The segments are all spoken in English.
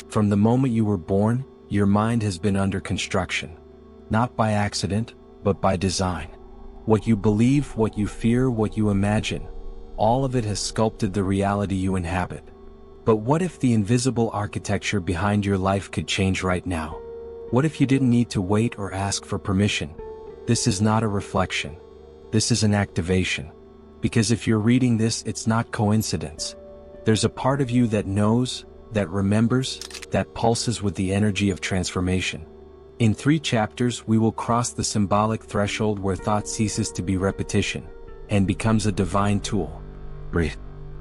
From the moment you were born, your mind has been under construction. Not by accident, but by design. What you believe, what you fear, what you imagine, all of it has sculpted the reality you inhabit. But what if the invisible architecture behind your life could change right now? What if you didn't need to wait or ask for permission? This is not a reflection. This is an activation. Because if you're reading this, it's not coincidence. There's a part of you that knows, that remembers, that pulses with the energy of transformation. In 3 chapters, we will cross the symbolic threshold where thought ceases to be repetition and becomes a divine tool. Breathe.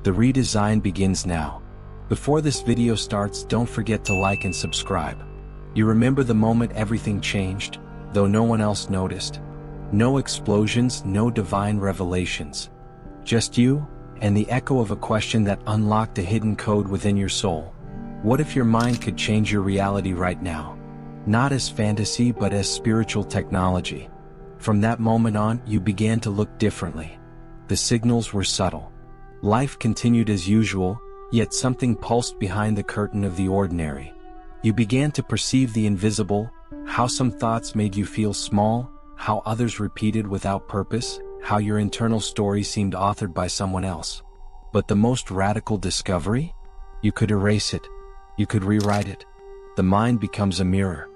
The redesign begins now. Before this video starts, don't forget to like and subscribe. You remember the moment everything changed, though no one else noticed? No explosions, no divine revelations. Just you, and the echo of a question that unlocked a hidden code within your soul. What if your mind could change your reality right now? Not as fantasy, but as spiritual technology. From that moment on, you began to look differently. The signals were subtle. Life continued as usual, yet something pulsed behind the curtain of the ordinary. You began to perceive the invisible, how some thoughts made you feel small, how others repeated without purpose, how your internal story seemed authored by someone else. But the most radical discovery? You could erase it. You could rewrite it. The mind becomes a mirror,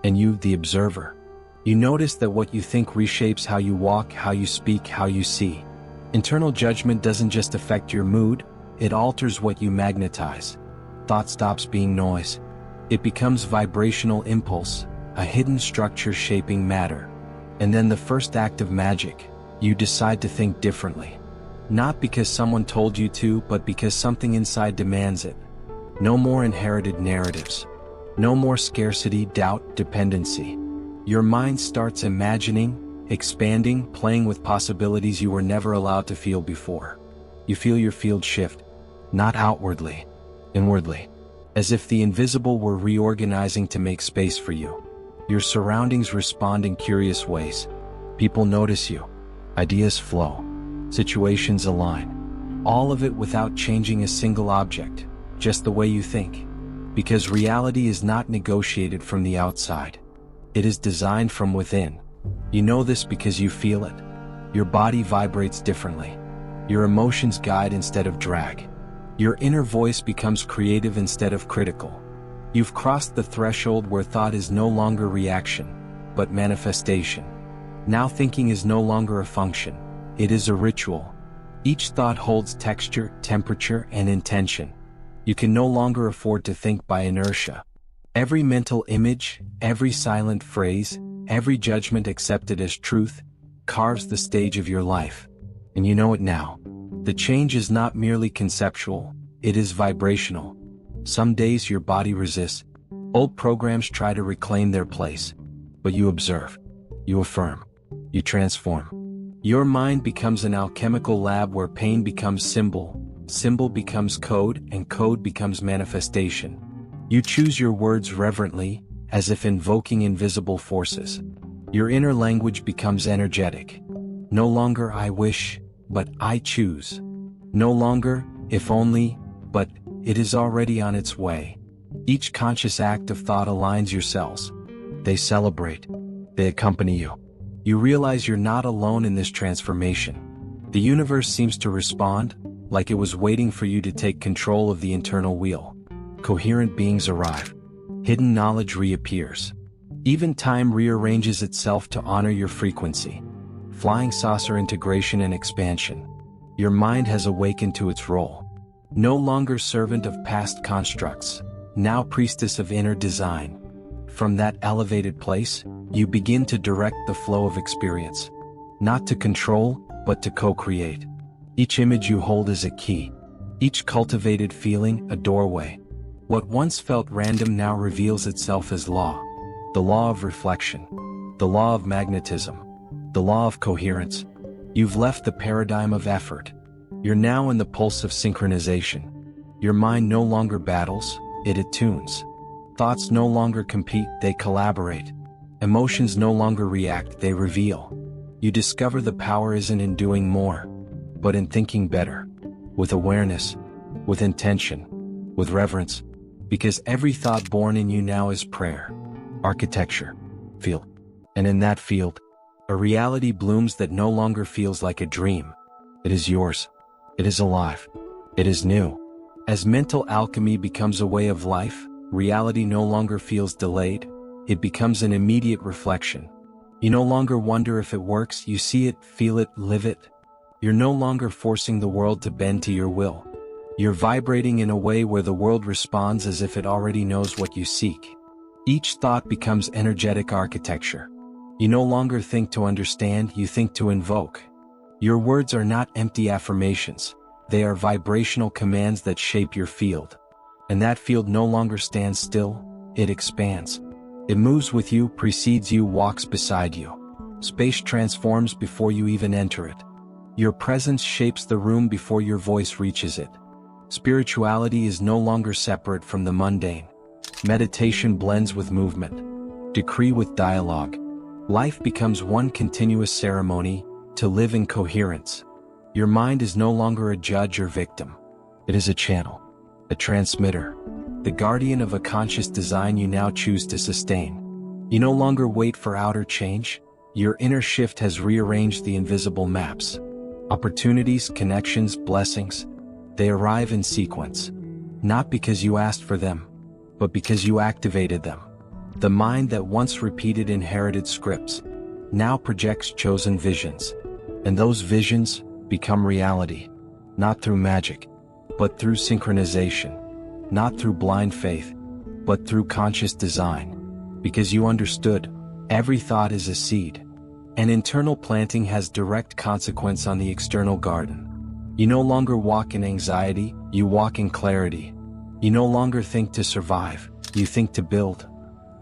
and you, the observer. You notice that what you think reshapes how you walk, how you speak, how you see. Internal judgment doesn't just affect your mood, it alters what you magnetize. Thought stops being noise. It becomes vibrational impulse, a hidden structure shaping matter. And then the first act of magic, you decide to think differently. Not because someone told you to, but because something inside demands it. No more inherited narratives. No more scarcity, doubt, dependency. Your mind starts imagining, expanding, playing with possibilities you were never allowed to feel before. You feel your field shift, not outwardly, inwardly, as if the invisible were reorganizing to make space for you. Your surroundings respond in curious ways. People notice you. Ideas flow. Situations align. All of it without changing a single object, just the way you think. Because reality is not negotiated from the outside. It is designed from within. You know this because you feel it. Your body vibrates differently. Your emotions guide instead of drag. Your inner voice becomes creative instead of critical. You've crossed the threshold where thought is no longer reaction, but manifestation. Now thinking is no longer a function, it is a ritual. Each thought holds texture, temperature, and intention. You can no longer afford to think by inertia. Every mental image, every silent phrase, every judgment accepted as truth, carves the stage of your life. And you know it now. The change is not merely conceptual, it is vibrational. Some days your body resists. Old programs try to reclaim their place. But you observe. You affirm. You transform. Your mind becomes an alchemical lab where pain becomes symbol, symbol becomes code, and code becomes manifestation. You choose your words reverently, as if invoking invisible forces. Your inner language becomes energetic. No longer I wish, but I choose. No longer, if only, but it is already on its way. Each conscious act of thought aligns your cells. They celebrate. They accompany you. You realize you're not alone in this transformation. The universe seems to respond, like it was waiting for you to take control of the internal wheel. Coherent beings arrive. Hidden knowledge reappears. Even time rearranges itself to honor your frequency. Flying saucer integration and expansion. Your mind has awakened to its role. No longer servant of past constructs, now priestess of inner design. From that elevated place, you begin to direct the flow of experience. Not to control, but to co-create. Each image you hold is a key. Each cultivated feeling, a doorway. What once felt random now reveals itself as law. The law of reflection. The law of magnetism. The law of coherence. You've left the paradigm of effort. You're now in the pulse of synchronization. Your mind no longer battles, it attunes. Thoughts no longer compete, they collaborate. Emotions no longer react, they reveal. You discover the power isn't in doing more, but in thinking better. With awareness, with intention, with reverence. Because every thought born in you now is prayer, architecture, field. And in that field, a reality blooms that no longer feels like a dream. It is yours. It is alive. It is new. As mental alchemy becomes a way of life, reality no longer feels delayed. It becomes an immediate reflection. You no longer wonder if it works, you see it, feel it, live it. You're no longer forcing the world to bend to your will. You're vibrating in a way where the world responds as if it already knows what you seek. Each thought becomes energetic architecture. You no longer think to understand, you think to invoke. Your words are not empty affirmations. They are vibrational commands that shape your field. And that field no longer stands still, it expands. It moves with you, precedes you, walks beside you. Space transforms before you even enter it. Your presence shapes the room before your voice reaches it. Spirituality is no longer separate from the mundane. Meditation blends with movement. Decree with dialogue. Life becomes one continuous ceremony, to live in coherence. Your mind is no longer a judge or victim. It is a channel, a transmitter, the guardian of a conscious design you now choose to sustain. You no longer wait for outer change. Your inner shift has rearranged the invisible maps. Opportunities, connections, blessings, they arrive in sequence. Not because you asked for them, but because you activated them. The mind that once repeated inherited scripts now projects chosen visions. And those visions become reality, not through magic, but through synchronization, not through blind faith, but through conscious design. Because you understood, every thought is a seed. An internal planting has direct consequence on the external garden. You no longer walk in anxiety, you walk in clarity. You no longer think to survive, you think to build.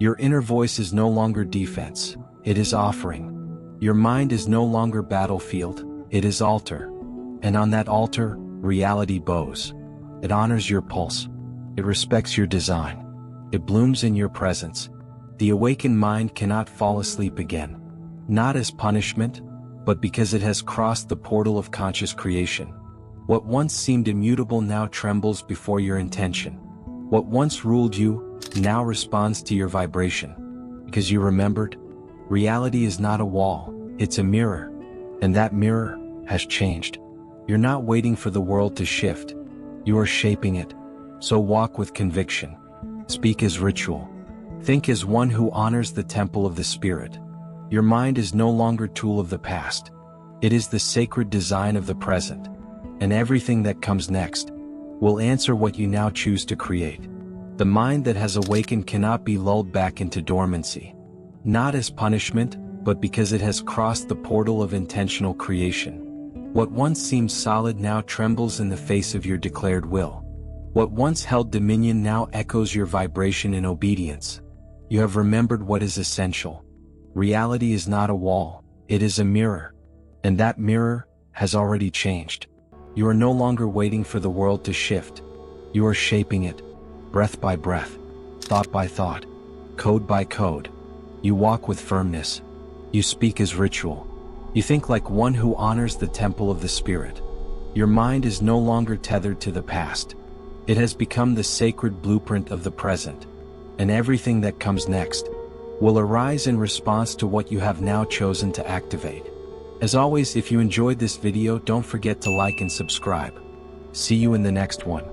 Your inner voice is no longer defense, it is offering. Your mind is no longer battlefield, it is altar. And on that altar, reality bows. It honors your pulse. It respects your design. It blooms in your presence. The awakened mind cannot fall asleep again. Not as punishment, but because it has crossed the portal of conscious creation. What once seemed immutable now trembles before your intention. What once ruled you, now responds to your vibration. Because you remembered, reality is not a wall, it's a mirror. And that mirror has changed. You're not waiting for the world to shift. You are shaping it. So walk with conviction. Speak as ritual. Think as one who honors the temple of the spirit. Your mind is no longer tool of the past. It is the sacred design of the present. And everything that comes next will answer what you now choose to create. The mind that has awakened cannot be lulled back into dormancy. Not as punishment, but because it has crossed the portal of intentional creation. What once seemed solid now trembles in the face of your declared will. What once held dominion now echoes your vibration in obedience. You have remembered what is essential. Reality is not a wall, it is a mirror. And that mirror has already changed. You are no longer waiting for the world to shift. You are shaping it, breath by breath, thought by thought, code by code. You walk with firmness. You speak as ritual. You think like one who honors the temple of the spirit. Your mind is no longer tethered to the past. It has become the sacred blueprint of the present. And everything that comes next will arise in response to what you have now chosen to activate. As always, if you enjoyed this video, don't forget to like and subscribe. See you in the next one.